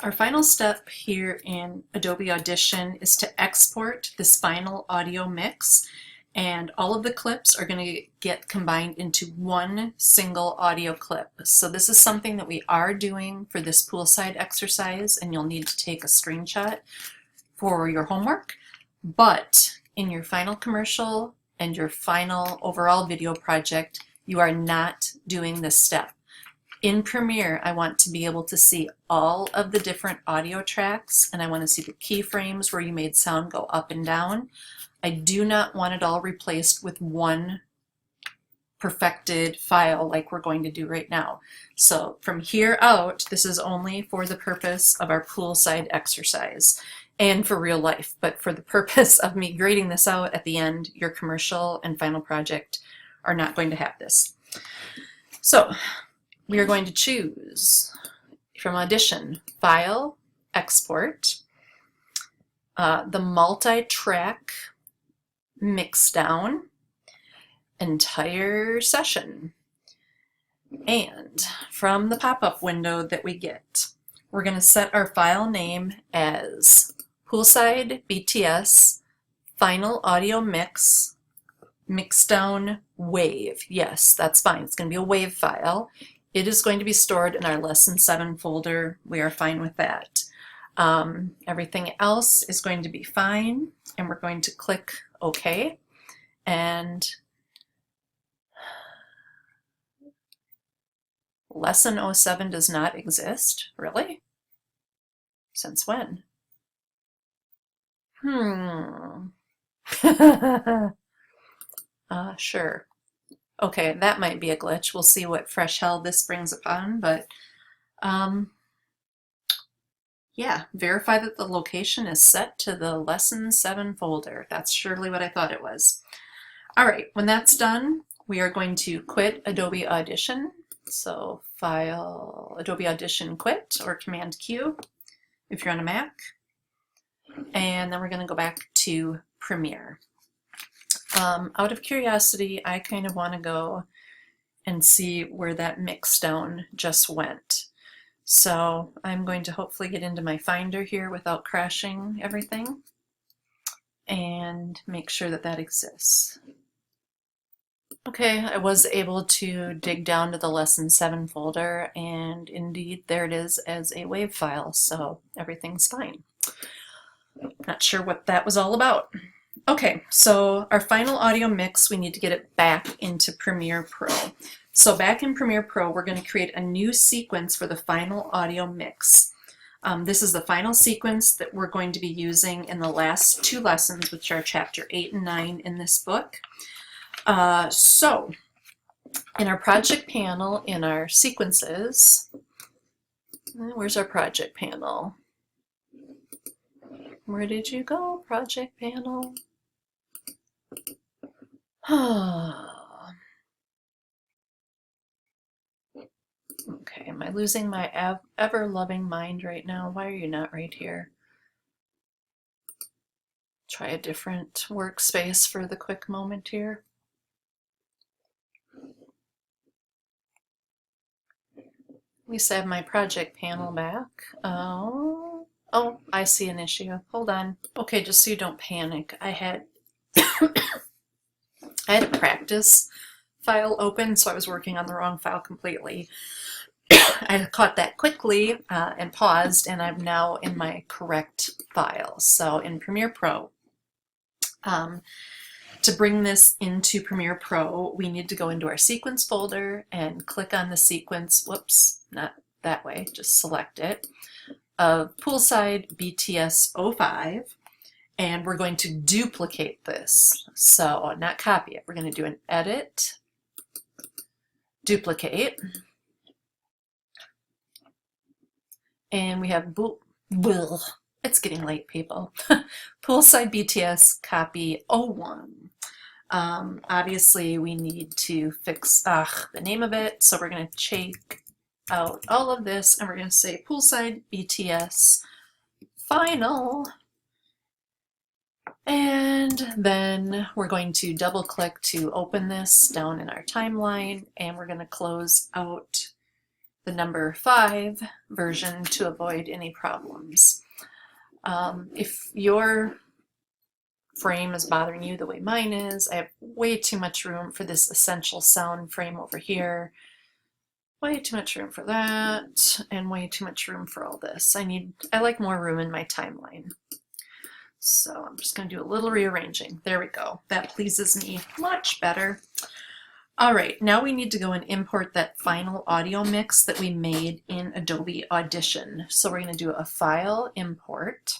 Our final step here in Adobe Audition is to export this final audio mix, and all of the clips are going to get combined into one single audio clip. So this is something that we are doing for this poolside exercise, and you'll need to take a screenshot for your homework. But in your final commercial and your final overall video project, you are not doing this step. In Premiere, I want to be able to see all of the different audio tracks, and I want to see the keyframes where you made sound go up and down. I do not want it all replaced with one perfected file like we're going to do right now. So from here out, this is only for the purpose of our poolside exercise and for real life, but for the purpose of me grading this out at the end, your commercial and final project are not going to have this. So we are going to choose from Audition, File, Export, the multi-track mixdown, entire session. And from the pop-up window that we get, we're going to set our file name as Poolside BTS Final Audio Mix Mixdown Wave. Yes, that's fine. It's going to be a wave file. It is going to be stored in our Lesson 7 folder. We are fine with that. Everything else is going to be fine, and we're going to click OK. And Lesson 07 does not exist. Really? Since when? Sure. Okay, that might be a glitch. We'll see what fresh hell this brings upon, but yeah, verify that the location is set to the Lesson 7 folder. That's surely what I thought it was. All right, when that's done, we are going to quit Adobe Audition. So File, Adobe Audition Quit, or Command Q if you're on a Mac. And then we're going to go back to Premiere. Out of curiosity, I kind of want to go and see where that mixdown just went. So I'm going to hopefully get into my Finder here without crashing everything and make sure that that exists. Okay, I was able to dig down to the Lesson 7 folder, and indeed there it is as a WAV file, so everything's fine. Not sure what that was all about. Okay, so our final audio mix, we need to get it back into Premiere Pro. So back in Premiere Pro, we're going to create a new sequence for the final audio mix. This is the final sequence that we're going to be using in the last 2 lessons, which are Chapter 8 and 9 in this book. So in our project panel, in our sequences, where's our project panel? Where did you go, project panel? Okay, am I losing my ever-loving mind right now? Why are you not right here? Try a different workspace for the quick moment here. At least I have my project panel back. Oh, I see an issue. Hold on. Okay, just so you don't panic, I had a practice file open, so I was working on the wrong file completely. I caught that quickly and paused, and I'm now in my correct file. So in Premiere Pro, to bring this into Premiere Pro, we need to go into our sequence folder and click on the sequence, whoops, not that way, just select it, of Poolside BTS 05, and we're going to duplicate this. So not copy it, we're going to do an edit, duplicate, and we have it's getting late, people. Poolside BTS copy 01. Obviously we need to fix the name of it, so we're going to check out all of this and we're going to say Poolside BTS final, and then we're going to double click to open this down in our timeline, and we're going to close out the number 5 version to avoid any problems. If your frame is bothering you the way mine is, I have way too much room for this essential sound frame over here, way too much room for that, and way too much room for all this. I like more room in my timeline. So I'm just going to do a little rearranging. There we go. That pleases me much better. All right, now we need to go and import that final audio mix that we made in Adobe Audition. So we're going to do a File, Import.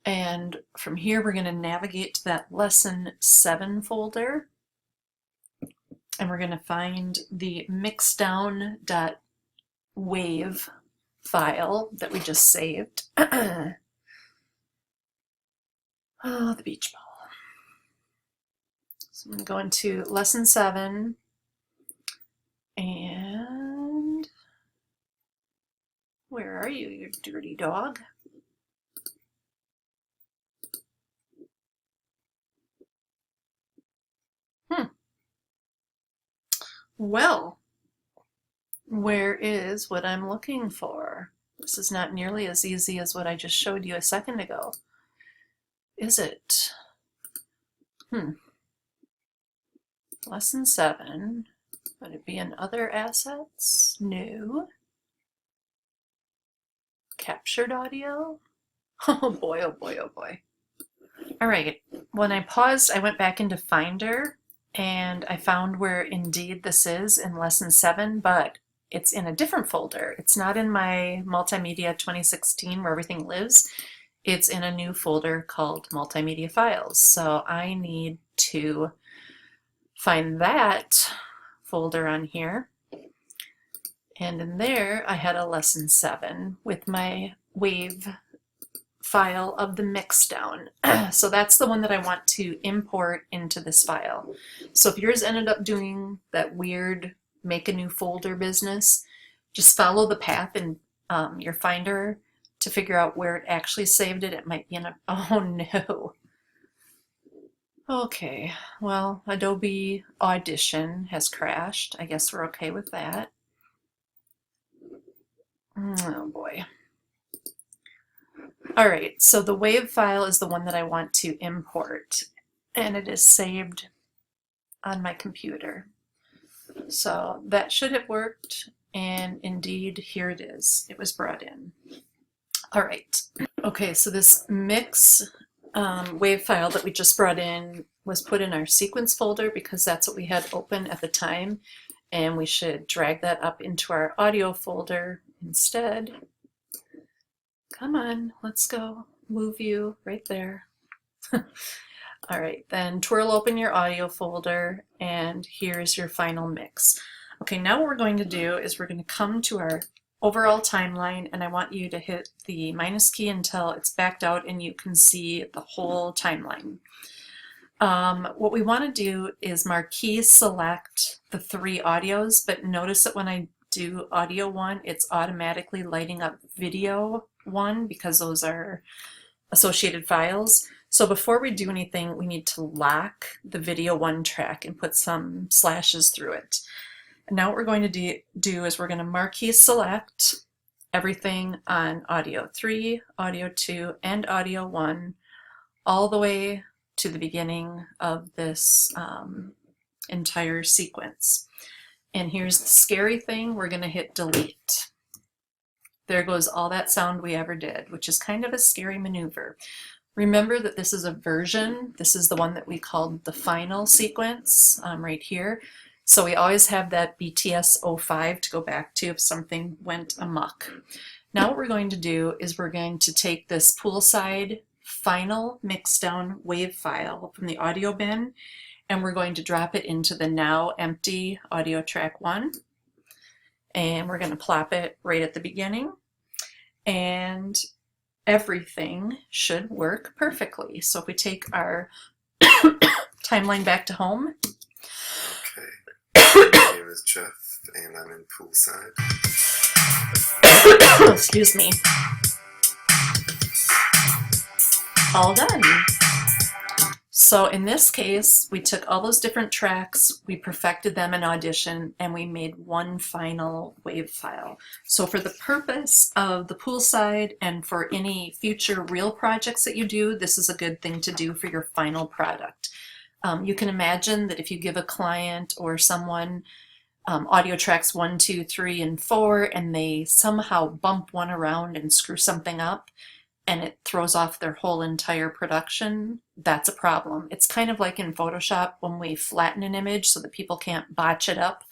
And from here, we're going to navigate to that Lesson 7 folder. And we're going to find the mixdown.wave file that we just saved. Oh, the beach ball. So I'm going to go into Lesson 7 and where are you, you dirty dog? Well, where is what I'm looking for? This is not nearly as easy as what I just showed you a second ago. Is it? Lesson 7. Would it be in Other Assets? No. Captured audio? Oh boy, oh boy, oh boy. All right, when I paused, I went back into Finder and I found where indeed this is in Lesson 7, but it's in a different folder. It's not in my Multimedia 2016 where everything lives. It's in a new folder called Multimedia Files. So I need to find that folder on here. And in there, I had a Lesson 7 with my wave file of the mixdown. So that's the one that I want to import into this file. So if yours ended up doing that weird make a new folder business, just follow the path in your Finder to figure out where it actually saved it. It might be in a, oh no. Okay, well, Adobe Audition has crashed. I guess we're okay with that. Oh boy. All right, so the WAV file is the one that I want to import, and it is saved on my computer. So that should have worked, and indeed, here it is. It was brought in. All right. Okay, so this mix WAV file that we just brought in was put in our sequence folder because that's what we had open at the time, and we should drag that up into our audio folder instead. Come on, let's go. Move you right there. All right, then twirl open your audio folder, and here's your final mix. Okay, now what we're going to do is we're going to come to our overall timeline, and I want you to hit the minus key until it's backed out and you can see the whole timeline. What we want to do is marquee select the 3 audios, but notice that when I do audio 1, it's automatically lighting up video 1 because those are associated files. So before we do anything, we need to lock the video 1 track and put some slashes through it. And now what we're going to do is we're going to marquee select everything on audio 3, audio 2, and audio 1 all the way to the beginning of this entire sequence. And here's the scary thing, we're going to hit delete. There goes all that sound we ever did, which is kind of a scary maneuver. Remember that this is a version. This is the one that we called the final sequence right here. So we always have that BTS 05 to go back to if something went amok. Now what we're going to do is we're going to take this poolside final mixdown wave file from the audio bin, and we're going to drop it into the now empty audio track 1. And we're going to plop it right at the beginning. And everything should work perfectly. So if we take our timeline back to home. Okay. My name is Jeff, and I'm in poolside. Excuse me. All done. So in this case, we took all those different tracks, we perfected them in Audition, and we made one final WAV file. So for the purpose of the poolside and for any future reel projects that you do, this is a good thing to do for your final product. You can imagine that if you give a client or someone audio tracks 1, 2, 3, and 4, and they somehow bump one around and screw something up, and it throws off their whole entire production, that's a problem. It's kind of like in Photoshop when we flatten an image so that people can't botch it up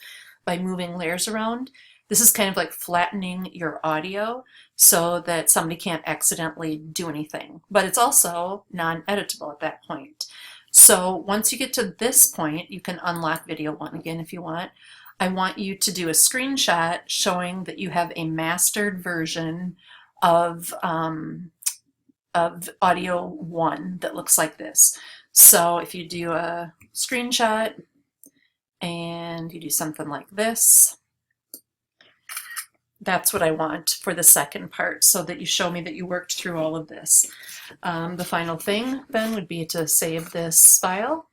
by moving layers around. This is kind of like flattening your audio so that somebody can't accidentally do anything. But it's also non-editable at that point. So once you get to this point, you can unlock video 1 again if you want. I want you to do a screenshot showing that you have a mastered version of audio 1 that looks like this. So if you do a screenshot and you do something like this, that's what I want for the second part, so that you show me that you worked through all of this. The final thing then would be to save this file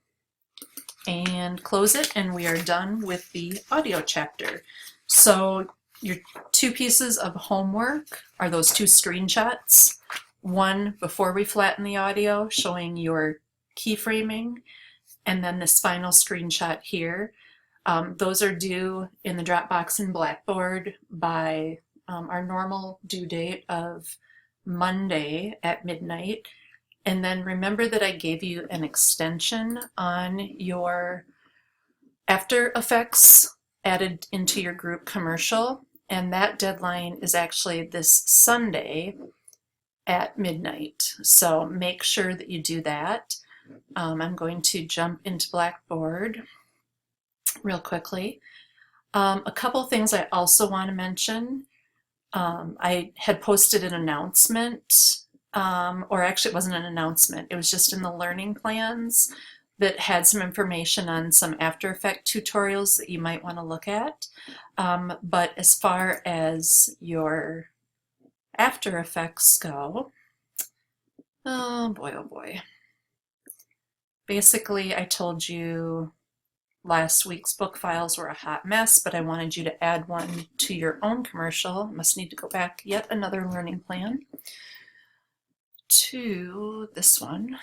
and close it, and we are done with the audio chapter. So your 2 pieces of homework are those 2 screenshots. One before we flatten the audio showing your keyframing, and then this final screenshot here. Those are due in the Dropbox and Blackboard by our normal due date of Monday at midnight. And then remember that I gave you an extension on your After Effects added into your group commercial, and that deadline is actually this Sunday at midnight. So make sure that you do that. I'm going to jump into Blackboard real quickly. A couple things I also want to mention. I had posted an announcement, or actually it wasn't an announcement, it was just in the learning plans that had some information on some After Effects tutorials that you might want to look at. But as far as your After Effects go, oh boy. Basically, I told you last week's book files were a hot mess, but I wanted you to add one to your own commercial. Must need to go back yet another learning plan to this one.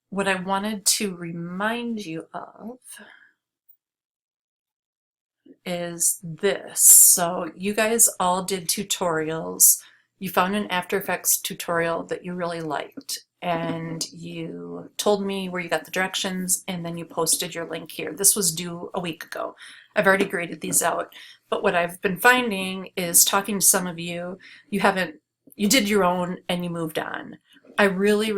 What I wanted to remind you of is this. So you guys all did tutorials. You found an After Effects tutorial that you really liked, and you told me where you got the directions, and then you posted your link here. This was due a week ago. I've already graded these out, but what I've been finding is talking to some of you, you did your own and you moved on. I really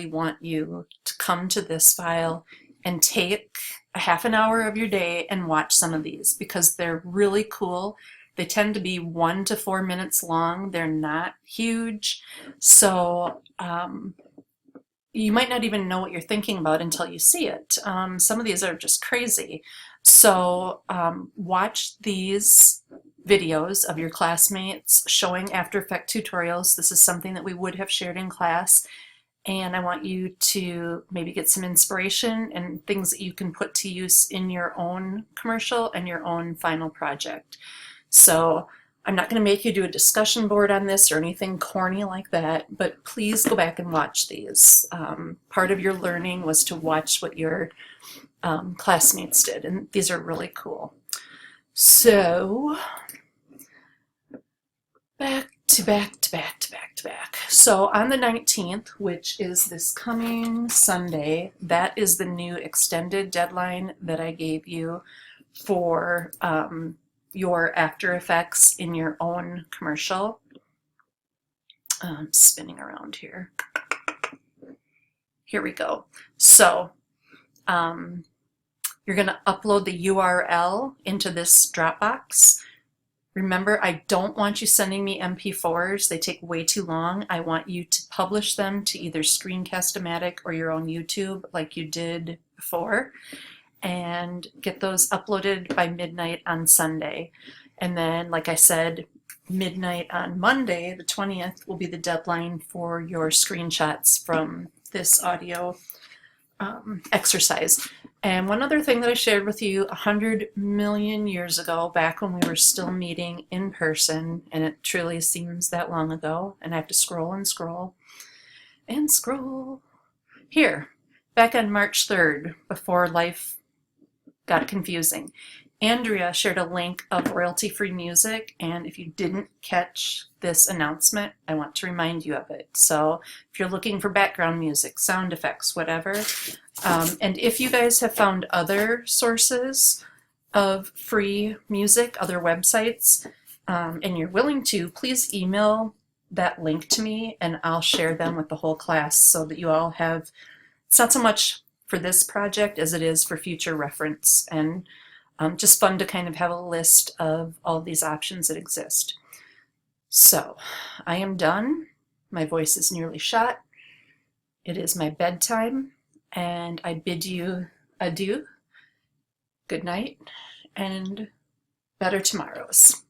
want you to come to this file and take a half an hour of your day and watch some of these, because they're really cool. They tend to be 1 to 4 minutes long. They're not huge. So you might not even know what you're thinking about until you see it. Some of these are just crazy. So watch these videos of your classmates showing After Effects tutorials. This is something that we would have shared in class. And I want you to maybe get some inspiration and things that you can put to use in your own commercial and your own final project. So I'm not going to make you do a discussion board on this or anything corny like that, but please go back and watch these. Part of your learning was to watch what your classmates did, and these are really cool. So back to back. So on the 19th, which is this coming Sunday, that is the new extended deadline that I gave you for your After Effects in your own commercial. I'm spinning around here. Here we go. So you're going to upload the URL into this Dropbox. Remember, I don't want you sending me MP4s. They take way too long. I want you to publish them to either Screencast-O-Matic or your own YouTube like you did before, and get those uploaded by midnight on Sunday. And then, like I said, midnight on Monday, the 20th, will be the deadline for your screenshots from this audio exercise. And one other thing that I shared with you 100 million years ago, back when we were still meeting in person, and it truly seems that long ago, and I have to scroll and scroll and scroll. Here, back on March 3rd, before life got confusing, Andrea shared a link of royalty-free music, and if you didn't catch this announcement, I want to remind you of it. So if you're looking for background music, sound effects, whatever, and if you guys have found other sources of free music, other websites, and you're willing to, please email that link to me and I'll share them with the whole class so that you all have, it's not so much for this project as it is for future reference, and just fun to kind of have a list of all these options that exist. So I am done. My voice is nearly shot. It is my bedtime, and I bid you adieu, good night, and better tomorrows.